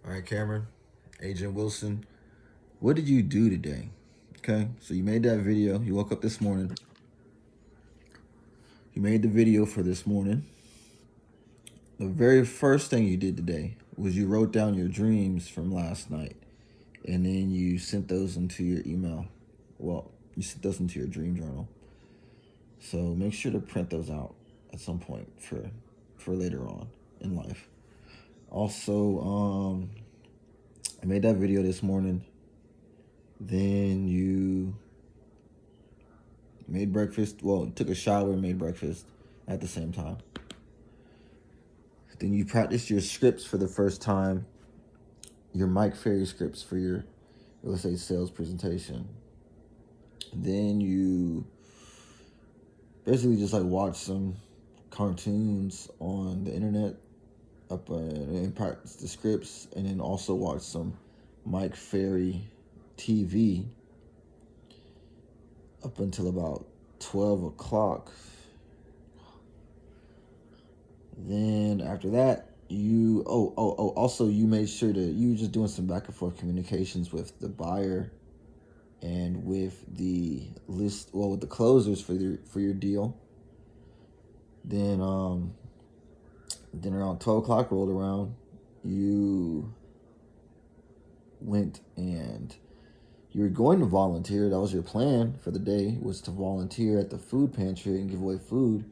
All right, Cameron, Agent Wilson, what did you do today? Okay, so you made that video. You woke up this morning. You made the video for this morning. The very first thing you did today was you wrote down your dreams from last night, and then you sent those into your email. Well, you sent those into your dream journal. So make sure to print those out at some point for later on in life. Also, I made that video this morning. Then you made breakfast. Well, took a shower and made breakfast at the same time. Then you practiced your scripts for the first time, your Mike Ferry scripts for your real estate sales presentation. Then you basically just like watched some cartoons on the internet up and practiced the scripts, and then also watched some Mike Ferry TV up until about 12 o'clock. Then after that, you also you made sure to you were just doing some back and forth communications with the buyer and with the list, well, with the closers for your deal. Then around 12 o'clock rolled around, you went and you were going to volunteer. That was your plan for the day, was to volunteer at the food pantry and give away food.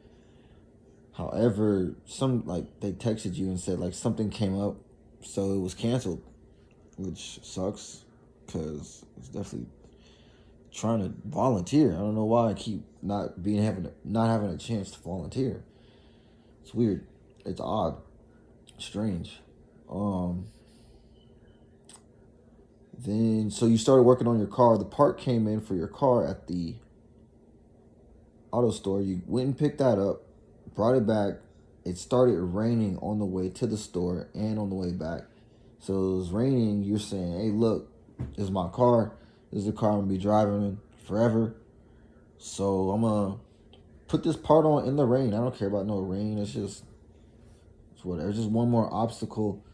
However, they texted you and said like something came up, so it was canceled, which sucks because it's definitely trying to volunteer. I don't know why I keep not having a chance to volunteer. It's weird. It's odd, strange. Then so you started working on your car. The part came in for your car at the auto store. You went and picked that up, brought it back. It started raining on the way to the store and on the way back. So it was raining. You're saying, hey, look, this is my car. This is the car I'm going to be driving in forever. So I'm going to put this part on in the rain. I don't care about no rain. It's whatever. It's just one more obstacle.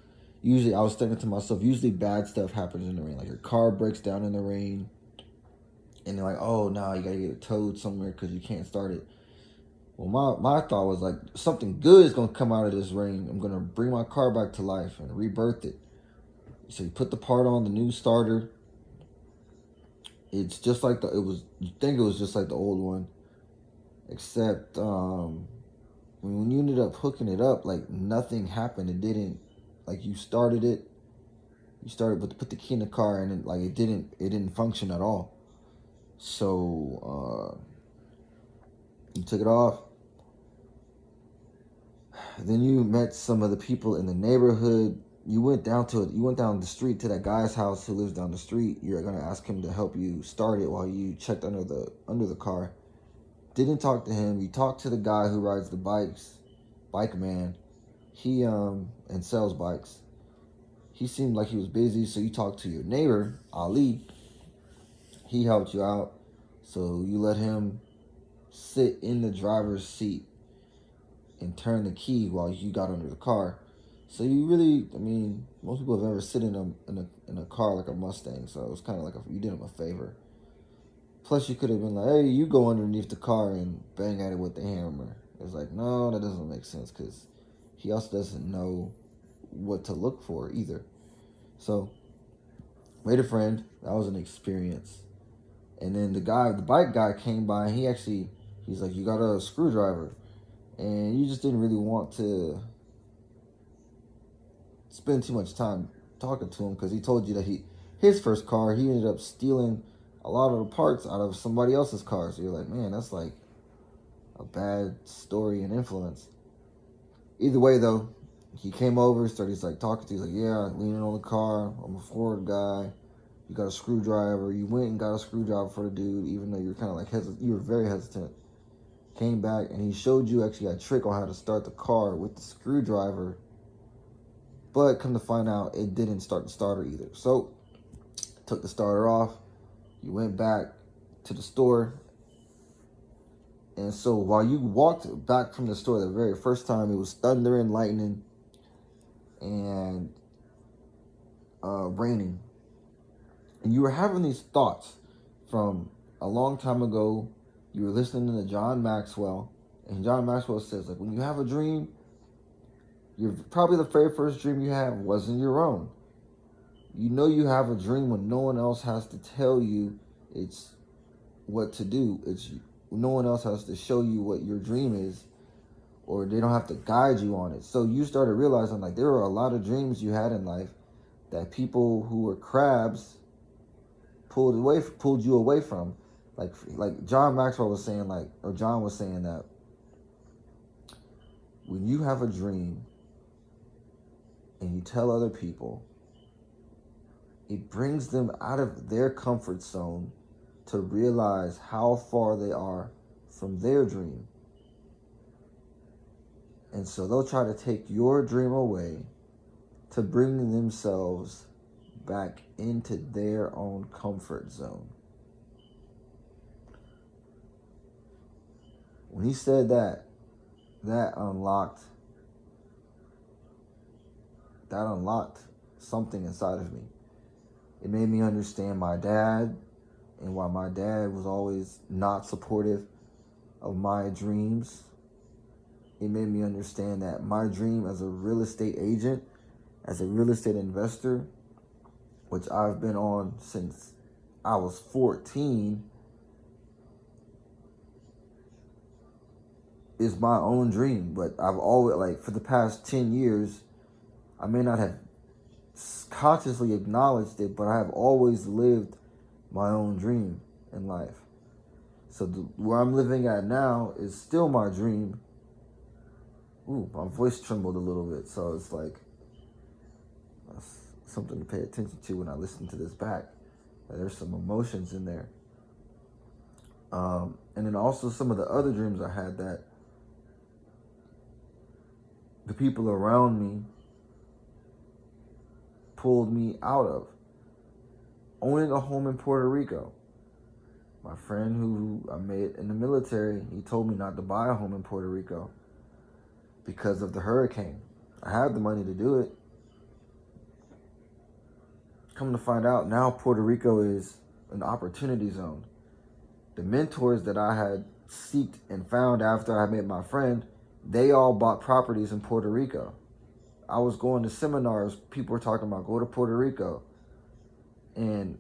Usually, I was thinking to myself, usually bad stuff happens in the rain. Like your car breaks down in the rain. And they're like, oh, no, you got to get it towed somewhere because you can't start it. Well, my thought was like, something good is going to come out of this rain. I'm going to bring my car back to life and rebirth it. So you put the part on, the new starter. It's just like you think it was just like the old one. Except when you ended up hooking it up, like nothing happened. It didn't, like you started it. You started but put the key in the car and it didn't function at all. So you took it off. Then you met some of the people in the neighborhood. You went down the street to that guy's house who lives down the street. You're gonna ask him to help you start it while you checked under the car. Didn't talk to him. You talked to the guy who rides the bikes, bike man. He and sells bikes. He seemed like he was busy, so you talked to your neighbor, Ali. He helped you out. So you let him sit in the driver's seat and turn the key while you got under the car. So you really, most people have ever sit in a car like a Mustang. So it was kind of like you did him a favor. Plus, you could have been like, hey, you go underneath the car and bang at it with the hammer. It's like, no, that doesn't make sense because he also doesn't know what to look for either. So, made a friend. That was an experience. And then the bike guy came by and he's like, you got a screwdriver. And you just didn't really want to spend too much time talking to him because he told you that his first car, he ended up stealing a lot of the parts out of somebody else's car. So you're like, man, that's like a bad story and influence. Either way, though, he came over, he's like talking to you. He's like, yeah, leaning on the car. I'm a Ford guy. You got a screwdriver. You went and got a screwdriver for the dude, even though you're kind of like you were very hesitant. Came back and he showed you actually a trick on how to start the car with the screwdriver. But come to find out, it didn't start the starter either. So, took the starter off. You went back to the store. And so while you walked back from the store the very first time, it was thunder and lightning. And raining, and you were having these thoughts from a long time ago. You were listening to John Maxwell, and John Maxwell says, like, when you have a dream, you're probably the very first dream you have wasn't your own. You know you have a dream when no one else has to tell you it's what to do. It's no one else has to show you what your dream is, or they don't have to guide you on it. So you started realizing, like, there were a lot of dreams you had in life that people who were crabs pulled you away from. Like John Maxwell was saying, like, or John was saying that when you have a dream and you tell other people, it brings them out of their comfort zone to realize how far they are from their dream. And so they'll try to take your dream away to bring themselves back into their own comfort zone. When he said that, that unlocked something inside of me. It made me understand my dad and why my dad was always not supportive of my dreams. It made me understand that my dream as a real estate agent, as a real estate investor, which I've been on since I was 14, is my own dream. But I've always, like, for the past 10 years, I may not have consciously acknowledged it, but I have always lived my own dream in life. So where I'm living at now is still my dream. Ooh, my voice trembled a little bit, so it's like something to pay attention to when I listen to this back. There's some emotions in there. And then also some of the other dreams I had that the people around me pulled me out of. Owning a home in Puerto Rico. My friend who I met in the military, he told me not to buy a home in Puerto Rico because of the hurricane. I had the money to do it. Come to find out, now Puerto Rico is an opportunity zone. The mentors that I had seeked and found after I met my friend, they all bought properties in Puerto Rico. I was going to seminars, people were talking about go to Puerto Rico. And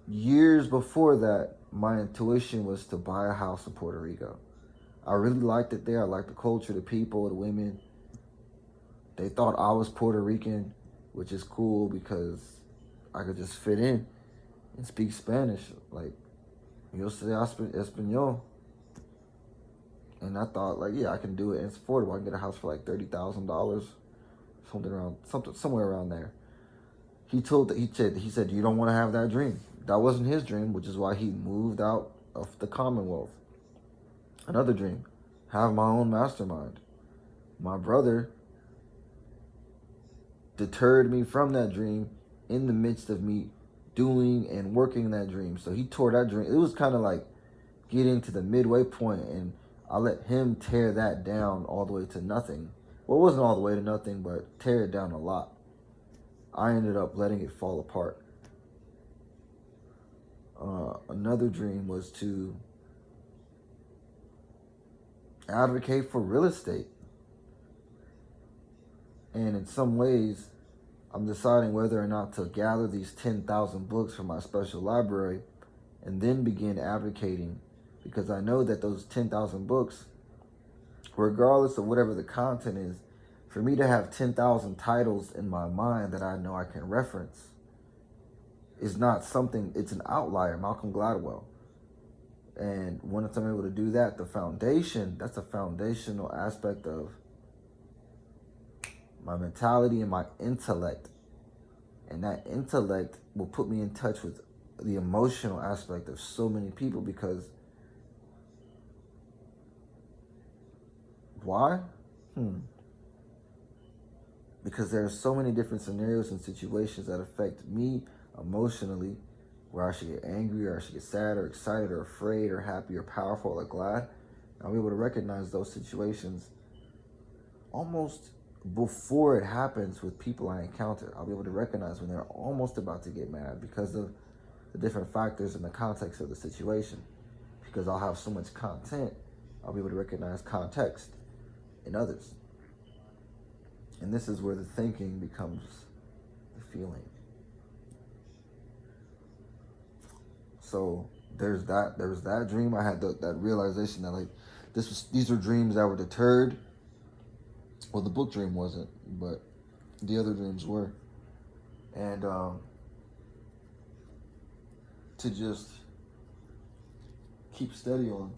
years before that, my intuition was to buy a house in Puerto Rico. I really liked it there. I liked the culture, the people, the women. They thought I was Puerto Rican, which is cool because I could just fit in and speak Spanish. Like, yo sé español. And I thought, like, yeah, I can do it. And it's affordable. I can get a house for like $30,000, somewhere around there. He said, you don't want to have that dream. That wasn't his dream, which is why he moved out of the Commonwealth. Another dream, have my own mastermind. My brother deterred me from that dream in the midst of me doing and working that dream. So he tore that dream. It was kind of like getting to the midway point, and I let him tear that down all the way to nothing. Well, it wasn't all the way to nothing, but tear it down a lot. I ended up letting it fall apart. Another dream was to advocate for real estate. And in some ways, I'm deciding whether or not to gather these 10,000 books from my special library and then begin advocating, because I know that those 10,000 books, regardless of whatever the content is, for me to have 10,000 titles in my mind that I know I can reference is not something, it's an outlier, Malcolm Gladwell. And once I'm able to do that, the foundation, that's a foundational aspect of my mentality and my intellect. And that intellect will put me in touch with the emotional aspect of so many people, because why? Because there are so many different scenarios and situations that affect me emotionally, where I should get angry, or I should get sad, or excited, or afraid, or happy, or powerful, or glad. I'll be able to recognize those situations almost before it happens with people I encounter. I'll be able to recognize when they're almost about to get mad because of the different factors and the context of the situation. Because I'll have so much content, I'll be able to recognize context in others. And this is where the thinking becomes the feeling. So there's that dream. I had that realization that like these were dreams that were deterred. Well, the book dream wasn't, but the other dreams were. And to just keep steady on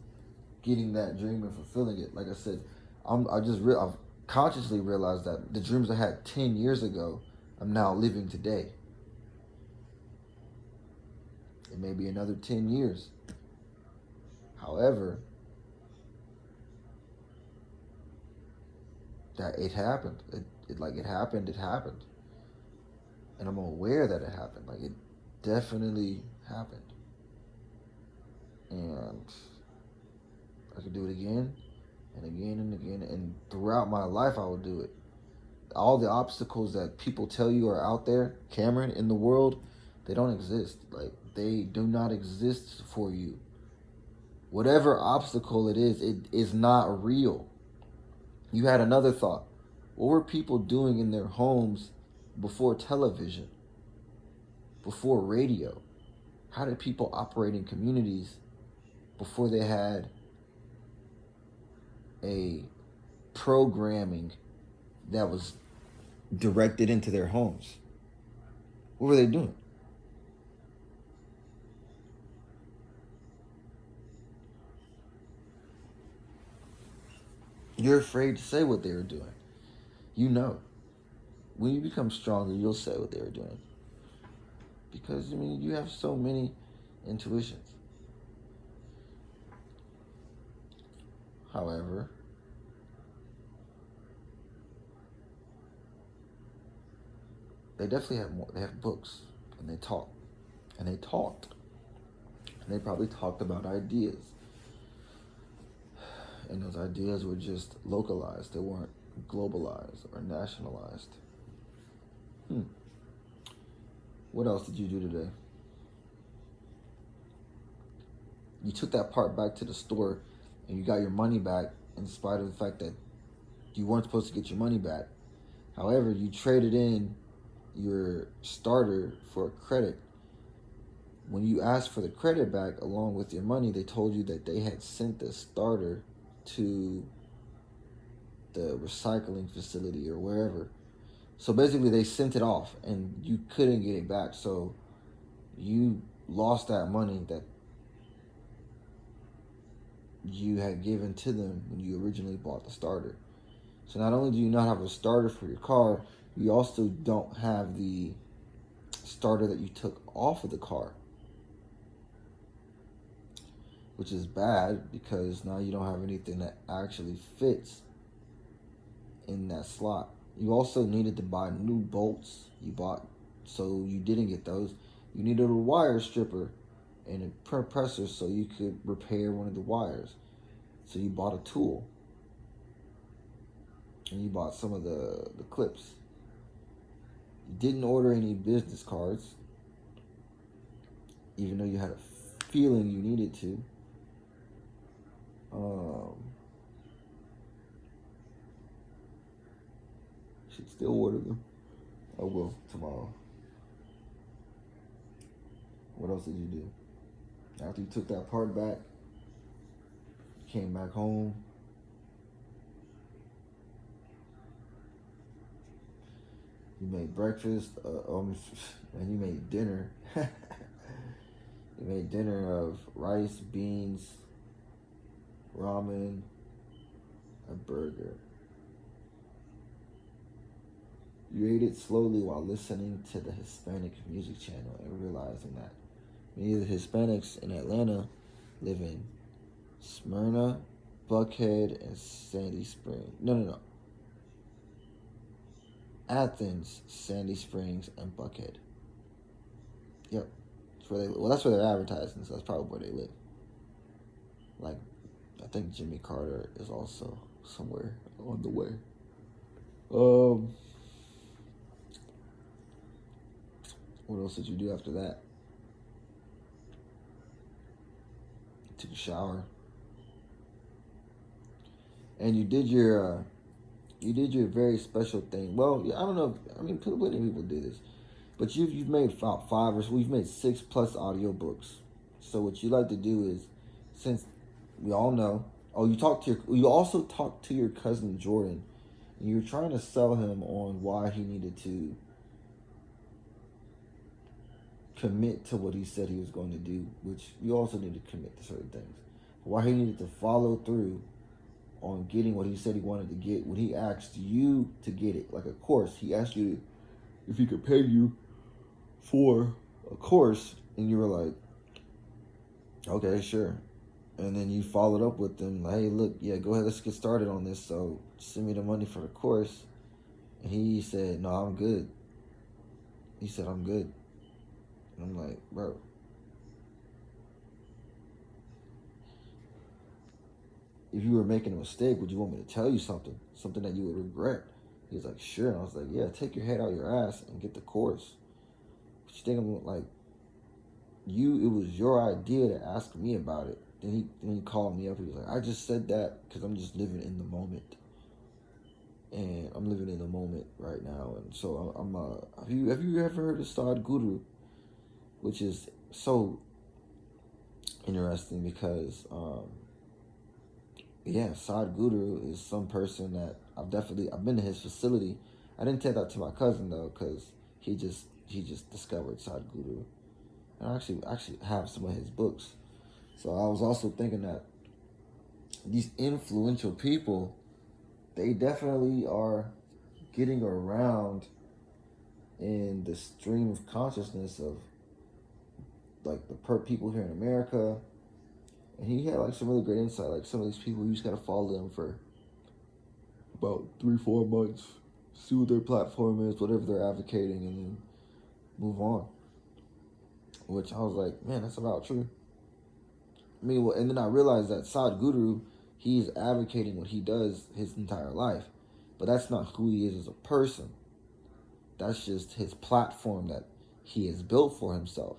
getting that dream and fulfilling it. Like I said, I've consciously realized that the dreams I had 10 years ago, I'm now living today. It may be another 10 years. However, that it happened. It happened. And I'm aware that it happened. Like, it definitely happened. And I could do it again and again and again. And throughout my life, I will do it. All the obstacles that people tell you are out there, Cameron, in the world, they don't exist. Like, they do not exist for you. Whatever obstacle it is not real. You had another thought. What were people doing in their homes before television, before radio? How did people operate in communities before they had a programming that was directed into their homes? What were they doing? You're afraid to say what they were doing. You know. When you become stronger, you'll say what they were doing. Because, I mean, you have so many intuitions. However, they definitely have more. They have books, and they talk, and they talked, and they probably talked about ideas. And those ideas were just localized. They weren't globalized or nationalized. What else did you do today? You took that part back to the store and you got your money back in spite of the fact that you weren't supposed to get your money back. However, you traded in your starter for a credit. When you asked for the credit back along with your money, they told you that they had sent the starter to the recycling facility or wherever. So basically they sent it off and you couldn't get it back. So you lost that money that you had given to them when you originally bought the starter. So not only do you not have a starter for your car, you also don't have the starter that you took off of the car. Which is bad because now you don't have anything that actually fits in that slot. You also needed to buy new bolts. So you didn't get those. You needed a wire stripper and a compressor so you could repair one of the wires. So you bought a tool. And you bought some of the clips. You didn't order any business cards, even though you had a feeling you needed to. Should still order them. I will tomorrow. What else did you do? After you took that part back, you came back home. You made breakfast, and you made dinner. You made dinner of rice, beans, ramen, a burger. You ate it slowly while listening to the Hispanic music channel and realizing that many of the Hispanics in Atlanta live in Smyrna, Buckhead, and Sandy Springs. No. Athens, Sandy Springs, and Buckhead. Yep. That's where they live. Well, that's where they're advertising, so that's probably where they live. Like, I think Jimmy Carter is also somewhere on the way. Um, what else did you do after that? Took a shower, and you did your very special thing. Well, yeah, I don't know. I mean, plenty of people do this, but you've made about five or so. We've made 6+ audiobooks. So what you like to do is, since we all know, oh, you also talked to your cousin Jordan, and you were trying to sell him on why he needed to commit to what he said he was going to do, which you also need to commit to certain things. Why he needed to follow through on getting what he said he wanted to get when he asked you to get it. Like a course, he asked you if he could pay you for a course, and you were like, okay, sure. And then you followed up with them, like, hey, look, yeah, go ahead, let's get started on this. So send me the money for the course. And he said, no, I'm good. He said, I'm good. And I'm like, bro, if you were making a mistake, would you want me to tell you something? Something that you would regret? He was like, sure. And I was like, yeah, take your head out your ass and get the course. But you think I'm like, it was your idea to ask me about it. Then he called me up. He was like, I just said that because I'm just living in the moment. And I'm living in the moment right now. And so have you ever heard of Sadhguru? Which is so interesting because, yeah, Sadhguru is some person that I've been to his facility. I didn't tell that to my cousin though, because he just discovered Sadhguru, and I actually have some of his books. So I was also thinking that these influential people, they definitely are getting around in the stream of consciousness of like the people here in America. And he had like some really great insight. Like some of these people, you just gotta follow them for about 3-4 months, see what their platform is, whatever they're advocating, and then move on. Which I was like, man, that's about true. I mean, well, and then I realized that Sadhguru, he's advocating what he does his entire life, but that's not who he is as a person. That's just his platform that he has built for himself.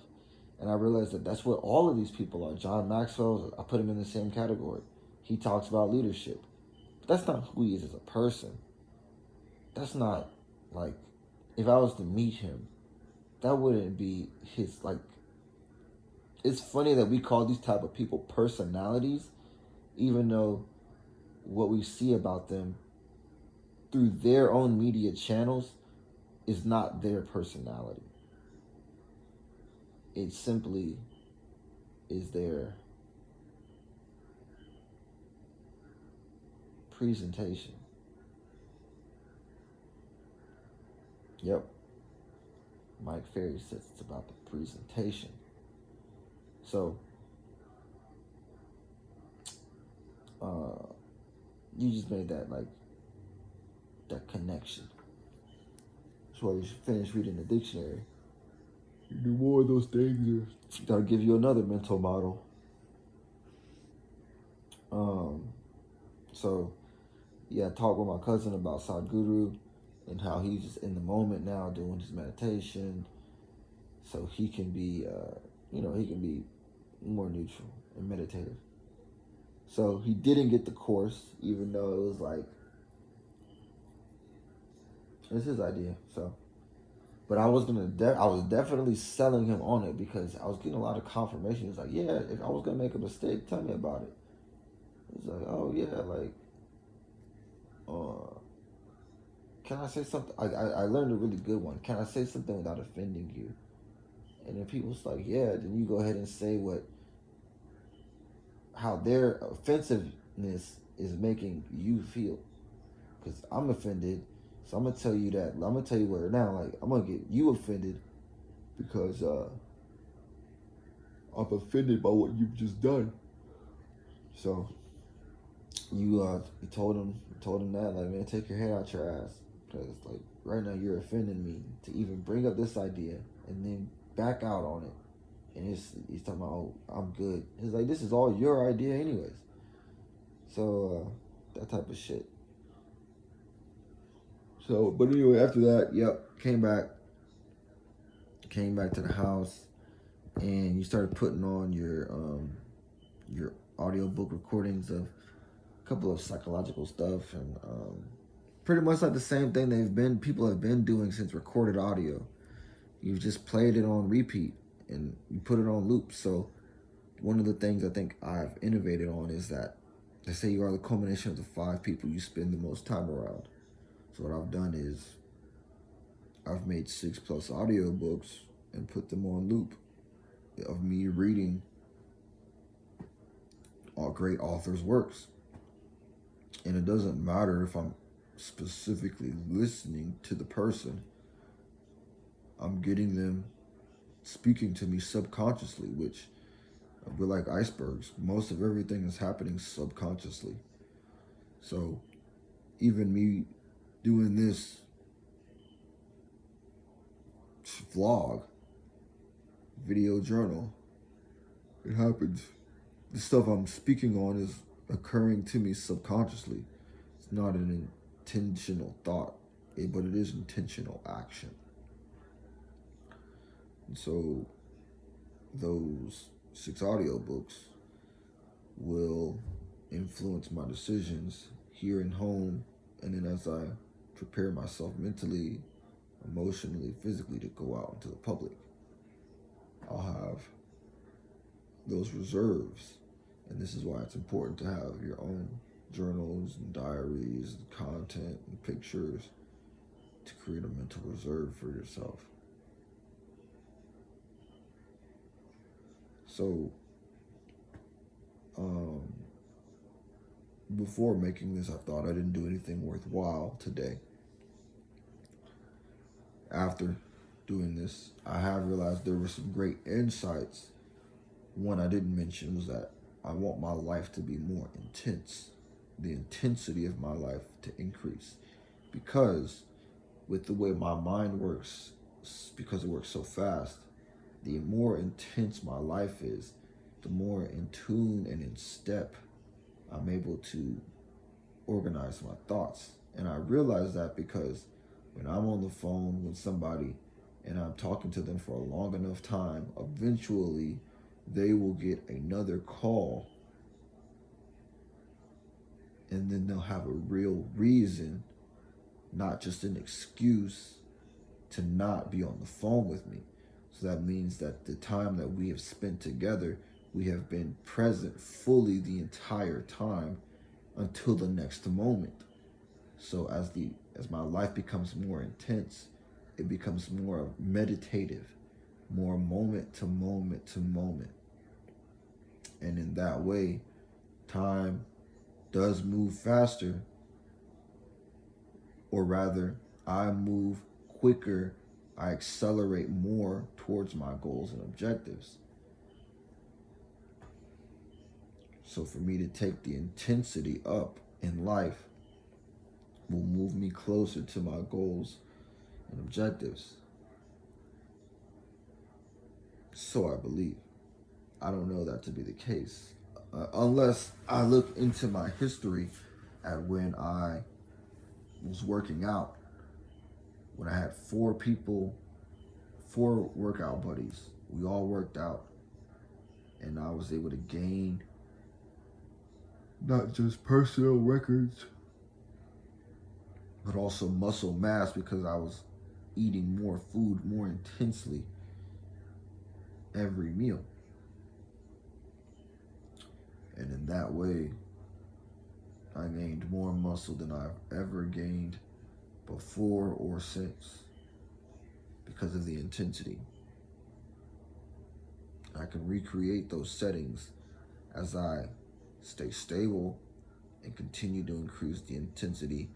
And I realized that that's what all of these people are. John Maxwell, I put him in the same category. He talks about leadership. But that's not who he is as a person. That's not, like, if I was to meet him, that wouldn't be his, like, it's funny that we call these type of people personalities, even though what we see about them through their own media channels is not their personality. It simply is their presentation. Yep. Mike Ferry says it's about the presentation. So, you just made that connection. That's why you should finish reading the dictionary. You do more of those things, that'll give you another mental model. So, yeah, I talked with my cousin about Sadhguru and how he's just in the moment now doing his meditation, so he can be, he can be more neutral and meditative. So he didn't get the course, even though it was like, it's his idea. So, but I was definitely selling him on it because I was getting a lot of confirmation. He's like, yeah, if I was gonna make a mistake, tell me about it. He's like, oh yeah, like, can I say something? I learned a really good one. Can I say something without offending you? And then people's like, yeah. Then you go ahead and say how their offensiveness is making you feel. Because I'm offended, so I'm gonna tell you that. I'm gonna tell you where now. Like I'm gonna get you offended because I'm offended by what you've just done. So you told him that, like, man, take your head out your ass, because like right now you're offending me to even bring up this idea and then back out on it. And he's talking about, oh, I'm good. He's like, this is all your idea anyways. So that type of shit. So, but anyway, after that, yep, came back to the house, and you started putting on your audiobook recordings of a couple of psychological stuff, and pretty much like the same thing people have been doing since recorded audio. You've just played it on repeat and you put it on loop. So one of the things I think I've innovated on is that they say you are the culmination of the 5 people you spend the most time around. So what I've done is I've made 6+ audiobooks and put them on loop of me reading all great authors' works. And it doesn't matter if I'm specifically listening to the person, I'm getting them speaking to me subconsciously, which we're like icebergs. Most of everything is happening subconsciously. So even me doing this vlog, video journal, it happens. The stuff I'm speaking on is occurring to me subconsciously. It's not an intentional thought, but it is intentional action. And so those 6 audiobooks will influence my decisions here and home, and then as I prepare myself mentally, emotionally, physically to go out into the public, I'll have those reserves. And this is why it's important to have your own journals and diaries and content and pictures to create a mental reserve for yourself. So, before making this, I thought I didn't do anything worthwhile today. After doing this, I have realized there were some great insights. One I didn't mention was that I want my life to be more intense, the intensity of my life to increase. Because with the way my mind works, because it works so fast, the more intense my life is, the more in tune and in step I'm able to organize my thoughts. And I realize that because when I'm on the phone with somebody and I'm talking to them for a long enough time, eventually they will get another call, and then they'll have a real reason, not just an excuse, to not be on the phone with me. So that means that the time that we have spent together, we have been present fully the entire time until the next moment. So as my life becomes more intense, it becomes more meditative, more moment to moment to moment. And in that way, time does move faster, or rather, I move quicker, I accelerate more towards my goals and objectives. So for me to take the intensity up in life will move me closer to my goals and objectives. So I believe. I don't know that to be the case. Unless I look into my history at when I was working out, when I had 4 workout buddies. We all worked out, and I was able to gain not just personal records, but also muscle mass because I was eating more food more intensely every meal. And in that way, I gained more muscle than I've ever gained before or since because of the intensity. I can recreate those settings as I stay stable and continue to increase the intensity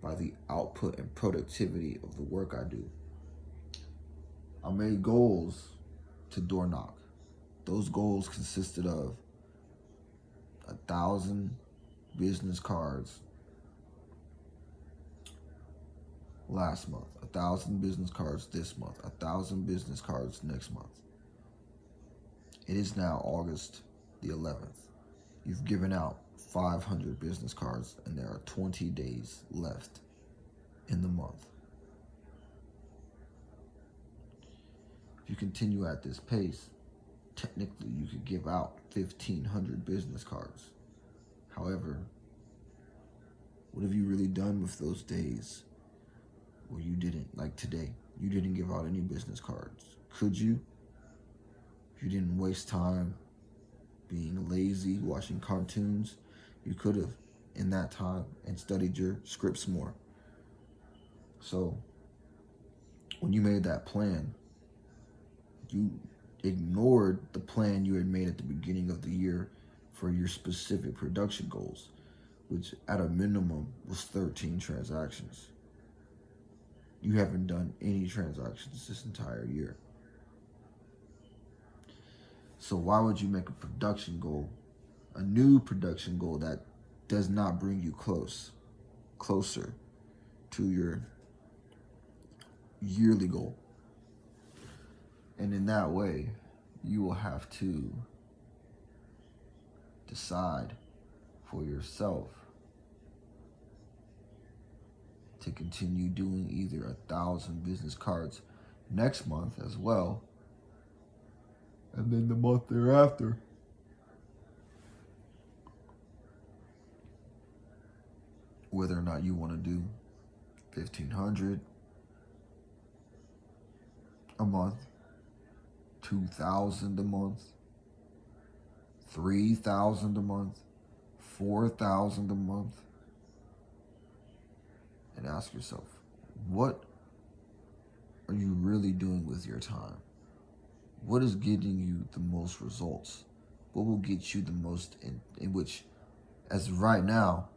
by the output and productivity of the work I do. I made goals to door knock. Those goals consisted of 1,000 business cards last month, 1,000 business cards this month, 1,000 business cards next month. It is now August the 11th. You've given out 500 business cards and there are 20 days left. in the month. If you continue at this pace, technically you could give out 1,500 business cards. However, what have you really done with those days where you didn't, like today, you didn't give out any business cards? Could you? If you didn't waste time being lazy, watching cartoons, you could have in that time and studied your scripts more. So when you made that plan, you ignored the plan you had made at the beginning of the year for your specific production goals, which at a minimum was 13 transactions. You haven't done any transactions this entire year. So why would you make a production goal, a new production goal that does not bring you closer to your yearly goal? And in that way, you will have to decide for yourself to continue doing either 1,000 business cards next month as well, and then the month thereafter, whether or not you want to do 1,500 a month, 2,000 a month, 3,000 a month, 4,000 a month, and ask yourself, what are you really doing with your time? What is getting you the most results? What will get you the most in which, as right now,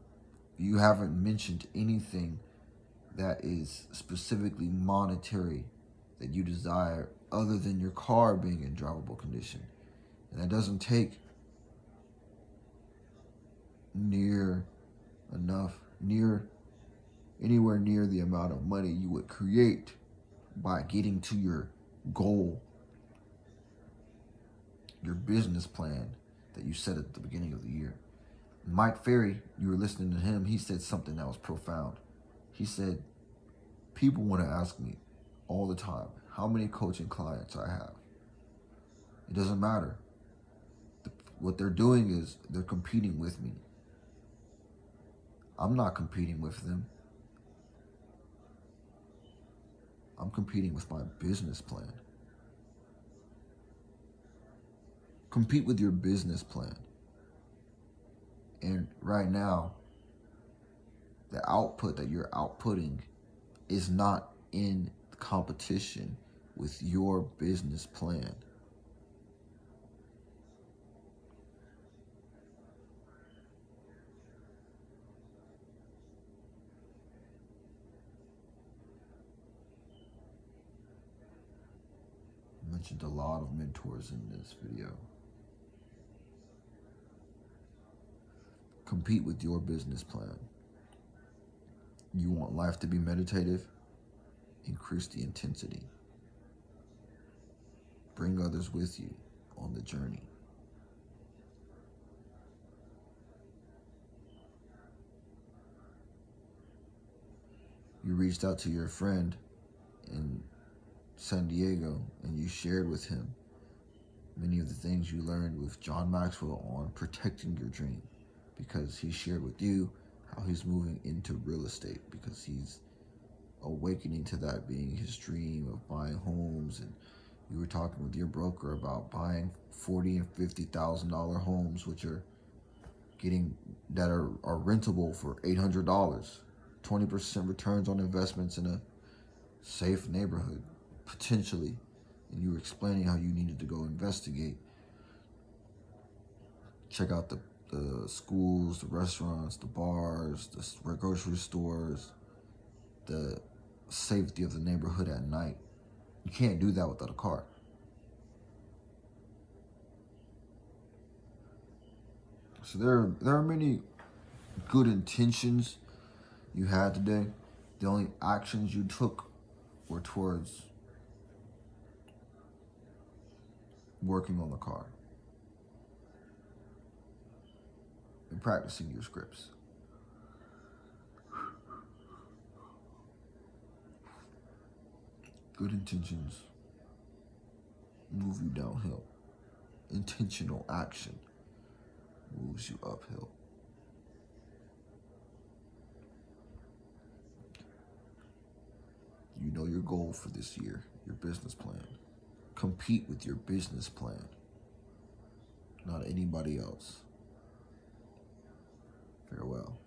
you haven't mentioned anything that is specifically monetary that you desire other than your car being in drivable condition. And that doesn't take anywhere near the amount of money you would create by getting to your goal, your business plan that you set at the beginning of the year. Mike Ferry, you were listening to him, he said something that was profound. He said, people want to ask me all the time how many coaching clients I have. It doesn't matter. What they're doing is they're competing with me. I'm not competing with them. I'm competing with my business plan. Compete with your business plan. And right now, the output that you're outputting is not in competition with your business plan. I mentioned a lot of mentors in this video. Compete with your business plan. You want life to be meditative? Increase the intensity. Bring others with you on the journey. You reached out to your friend in San Diego and you shared with him many of the things you learned with John Maxwell on protecting your dream, because he shared with you how he's moving into real estate because he's awakening to that being his dream of buying homes. And you were talking with your broker about buying $40,000 and $50,000 homes, which are rentable for $800, 20% returns on investments in a safe neighborhood, potentially. And you were explaining how you needed to go investigate, check out the schools, the restaurants, the bars, the grocery stores, the safety of the neighborhood at night. You can't do that without a car. So there are many good intentions you had today. The only actions you took were towards working on the car and practicing your scripts. Good intentions move you downhill. Intentional action moves you uphill. You know your goal for this year, your business plan. Compete with your business plan, not anybody else. Farewell.